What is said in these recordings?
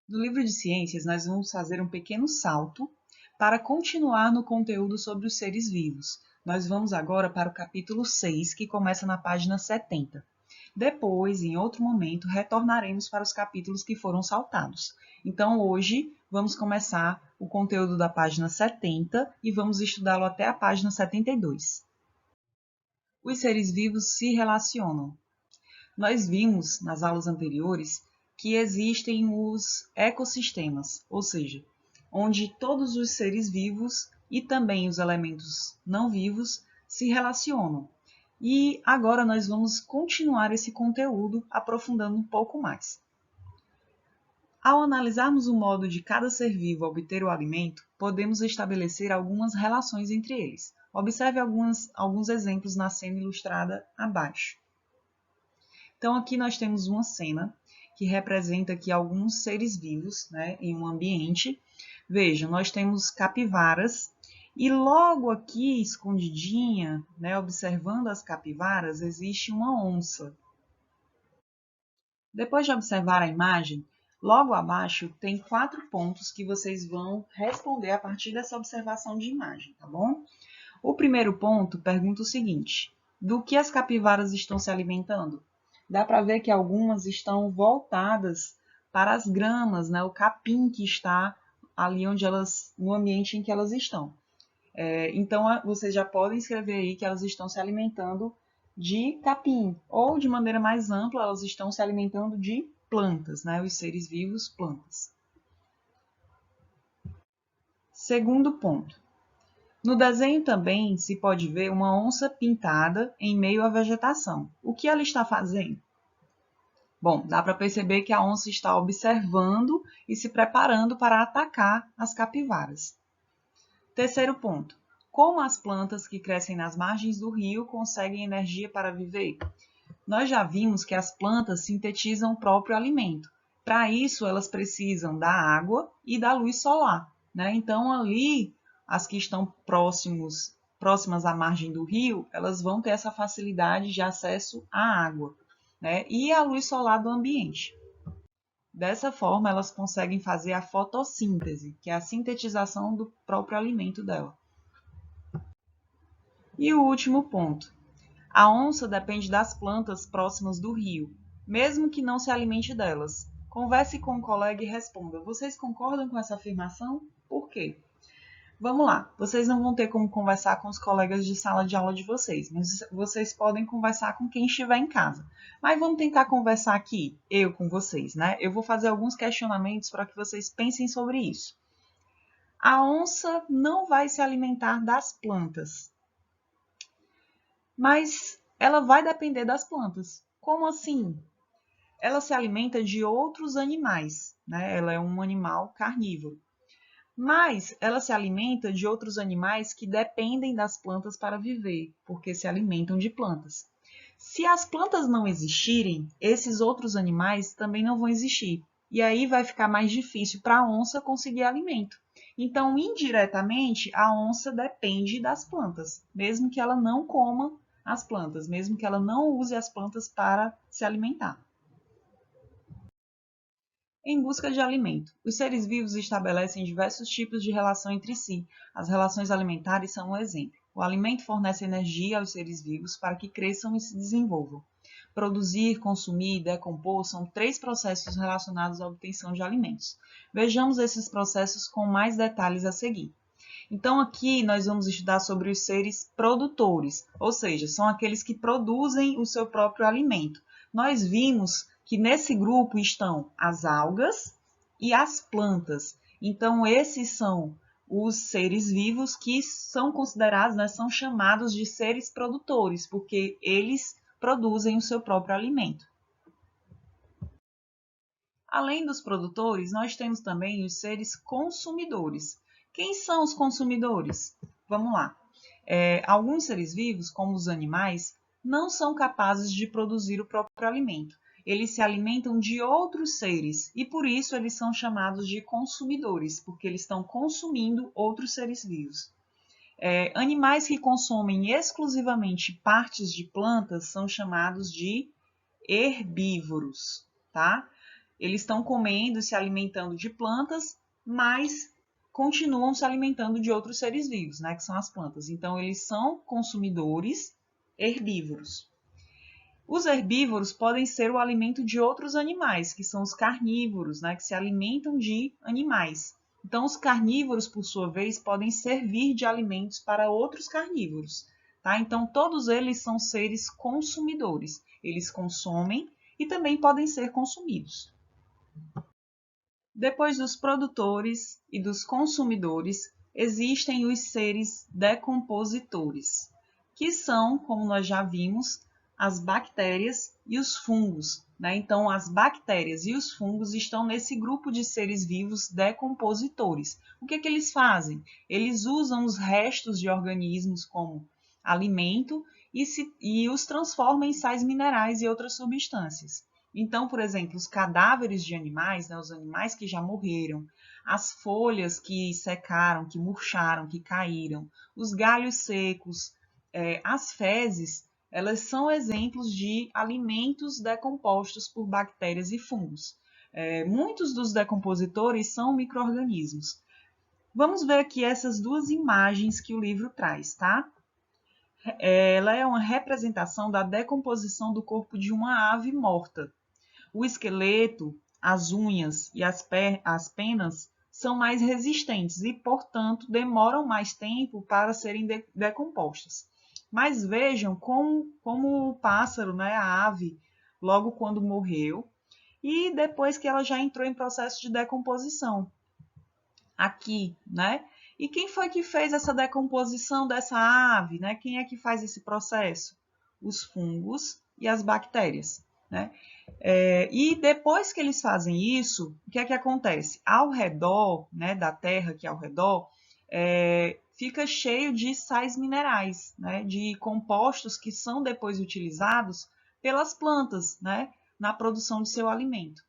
No livro de ciências, nós vamos fazer um pequeno salto para continuar no conteúdo sobre os seres vivos. Nós vamos agora para o capítulo 6, que começa na página 70. Depois, em outro momento, retornaremos para os capítulos que foram saltados. Então, hoje, vamos começar o conteúdo da página 70 e vamos estudá-lo até a página 72. Os seres vivos se relacionam. Nós vimos, nas aulas anteriores, que existem os ecossistemas, ou seja, onde todos os seres vivos e também os elementos não vivos se relacionam. E agora nós vamos continuar esse conteúdo aprofundando um pouco mais. Ao analisarmos o modo de cada ser vivo obter o alimento, podemos estabelecer algumas relações entre eles. Observe alguns exemplos na cena ilustrada abaixo. Então, aqui nós temos uma cena que representa aqui alguns seres vivos, né, em um ambiente. Vejam, nós temos capivaras e logo aqui, escondidinha, né, observando as capivaras, existe uma onça. Depois de observar a imagem, logo abaixo tem 4 pontos que vocês vão responder a partir dessa observação de imagem, tá bom? O primeiro ponto pergunta o seguinte: do que as capivaras estão se alimentando? Dá para ver que algumas estão voltadas para as gramas, né? O capim que está ali onde elas, no ambiente em que elas estão. Então, vocês já podem escrever aí que elas estão se alimentando de capim, ou de maneira mais ampla, elas estão se alimentando de plantas, né? Os seres vivos, plantas. Segundo ponto. No desenho também se pode ver uma onça pintada em meio à vegetação. O que ela está fazendo? Bom, dá para perceber que a onça está observando e se preparando para atacar as capivaras. Terceiro ponto. Como as plantas que crescem nas margens do rio conseguem energia para viver? Nós já vimos que as plantas sintetizam o próprio alimento. Para isso, elas precisam da água e da luz solar, né? Então, ali, as que estão próximas à margem do rio, elas vão ter essa facilidade de acesso à água, né? E à luz solar do ambiente. Dessa forma, elas conseguem fazer a fotossíntese, que é a sintetização do próprio alimento dela. E o último ponto. A onça depende das plantas próximas do rio, mesmo que não se alimente delas. Converse com um colega e responda: vocês concordam com essa afirmação? Por quê? Vamos lá, vocês não vão ter como conversar com os colegas de sala de aula de vocês, mas vocês podem conversar com quem estiver em casa. Mas vamos tentar conversar aqui, eu com vocês, né? Eu vou fazer alguns questionamentos para que vocês pensem sobre isso. A onça não vai se alimentar das plantas, mas ela vai depender das plantas. Como assim? Ela se alimenta de outros animais, né? Ela é um animal carnívoro. Mas ela se alimenta de outros animais que dependem das plantas para viver, porque se alimentam de plantas. Se as plantas não existirem, esses outros animais também não vão existir. E aí vai ficar mais difícil para a onça conseguir alimento. Então, indiretamente, a onça depende das plantas, mesmo que ela não coma as plantas, mesmo que ela não use as plantas para se alimentar. Em busca de alimento. Os seres vivos estabelecem diversos tipos de relação entre si. As relações alimentares são um exemplo. O alimento fornece energia aos seres vivos para que cresçam e se desenvolvam. Produzir, consumir e decompor são 3 processos relacionados à obtenção de alimentos. Vejamos esses processos com mais detalhes a seguir. Então, aqui nós vamos estudar sobre os seres produtores, ou seja, são aqueles que produzem o seu próprio alimento. Nós vimos que nesse grupo estão as algas e as plantas. Então, esses são os seres vivos que são considerados, né, são chamados de seres produtores, porque eles produzem o seu próprio alimento. Além dos produtores, nós temos também os seres consumidores. Quem são os consumidores? Vamos lá. Alguns seres vivos, como os animais, não são capazes de produzir o próprio alimento. Eles se alimentam de outros seres e por isso eles são chamados de consumidores, porque eles estão consumindo outros seres vivos. Animais que consomem exclusivamente partes de plantas são chamados de herbívoros, tá? Eles estão comendo e se alimentando de plantas, mas continuam se alimentando de outros seres vivos, né, que são as plantas. Então, eles são consumidores herbívoros. Os herbívoros podem ser o alimento de outros animais, que são os carnívoros, né, que se alimentam de animais. Então, os carnívoros, por sua vez, podem servir de alimentos para outros carnívoros. Tá? Então, todos eles são seres consumidores. Eles consomem e também podem ser consumidos. Depois dos produtores e dos consumidores, existem os seres decompositores, que são, como nós já vimos, as bactérias e os fungos, né? Então, as bactérias e os fungos estão nesse grupo de seres vivos decompositores. O que é que eles fazem? Eles usam os restos de organismos como alimento e os transformam em sais minerais e outras substâncias. Então, por exemplo, os cadáveres de animais, né, os animais que já morreram, as folhas que secaram, que murcharam, que caíram, os galhos secos, as fezes, elas são exemplos de alimentos decompostos por bactérias e fungos. Muitos dos decompositores são micro-organismos. Vamos ver aqui essas duas imagens que o livro traz, tá? Ela é uma representação da decomposição do corpo de uma ave morta. O esqueleto, as unhas e as penas são mais resistentes e, portanto, demoram mais tempo para serem decompostas. Mas vejam como o pássaro, né, a ave, logo quando morreu, e depois que ela já entrou em processo de decomposição. Aqui, né? E quem foi que fez essa decomposição dessa ave, né? Quem é que faz esse processo? Os fungos e as bactérias, né? E depois que eles fazem isso, o que é que acontece? Ao redor, né, da terra aqui ao redor, fica cheio de sais minerais, né, de compostos que são depois utilizados pelas plantas, né, na produção de seu alimento.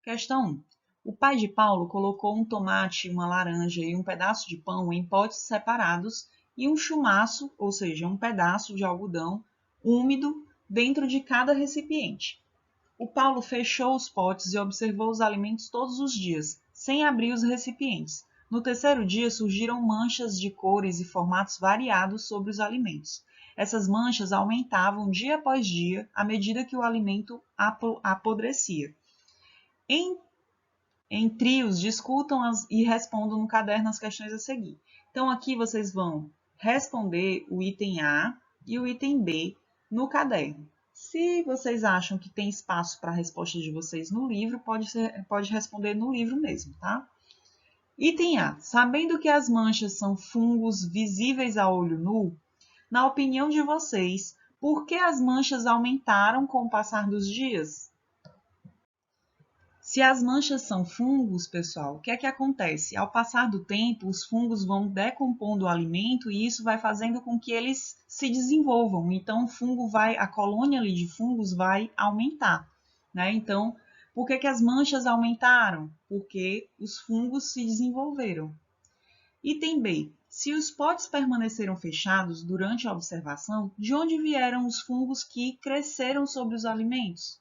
Questão 1. O pai de Paulo colocou um tomate, uma laranja e um pedaço de pão em potes separados e um chumaço, ou seja, um pedaço de algodão úmido, dentro de cada recipiente. O Paulo fechou os potes e observou os alimentos todos os dias, sem abrir os recipientes. No terceiro dia surgiram manchas de cores e formatos variados sobre os alimentos. Essas manchas aumentavam dia após dia à medida que o alimento apodrecia. Em trios, discutam e respondam no caderno as questões a seguir. Então, aqui vocês vão responder o item A e o item B no caderno. Se vocês acham que tem espaço para a resposta de vocês no livro, pode responder no livro mesmo, tá? Item A. Sabendo que as manchas são fungos visíveis a olho nu, na opinião de vocês, por que as manchas aumentaram com o passar dos dias? Se as manchas são fungos, pessoal, o que é que acontece? Ao passar do tempo, os fungos vão decompondo o alimento e isso vai fazendo com que eles se desenvolvam. Então, a colônia ali de fungos vai aumentar, né? Então, por que as manchas aumentaram? Porque os fungos se desenvolveram. Item B. Se os potes permaneceram fechados durante a observação, de onde vieram os fungos que cresceram sobre os alimentos?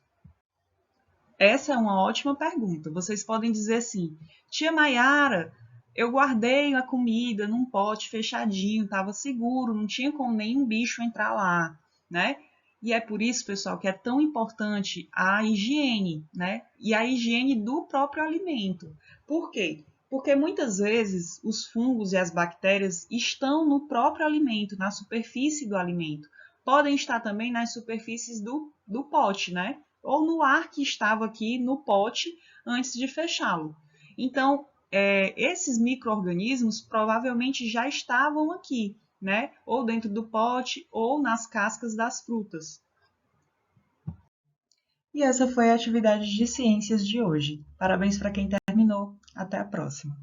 Essa é uma ótima pergunta. Vocês podem dizer assim: tia Maiara, eu guardei a comida num pote fechadinho, estava seguro, não tinha como nenhum bicho entrar lá, né? E é por isso, pessoal, que é tão importante a higiene, né? E a higiene do próprio alimento. Por quê? Porque muitas vezes os fungos e as bactérias estão no próprio alimento, na superfície do alimento. Podem estar também nas superfícies do pote, né? Ou no ar que estava aqui no pote antes de fechá-lo. Então, esses micro-organismos provavelmente já estavam aqui, né? Ou dentro do pote ou nas cascas das frutas. E essa foi a atividade de ciências de hoje. Parabéns para quem terminou. Até a próxima!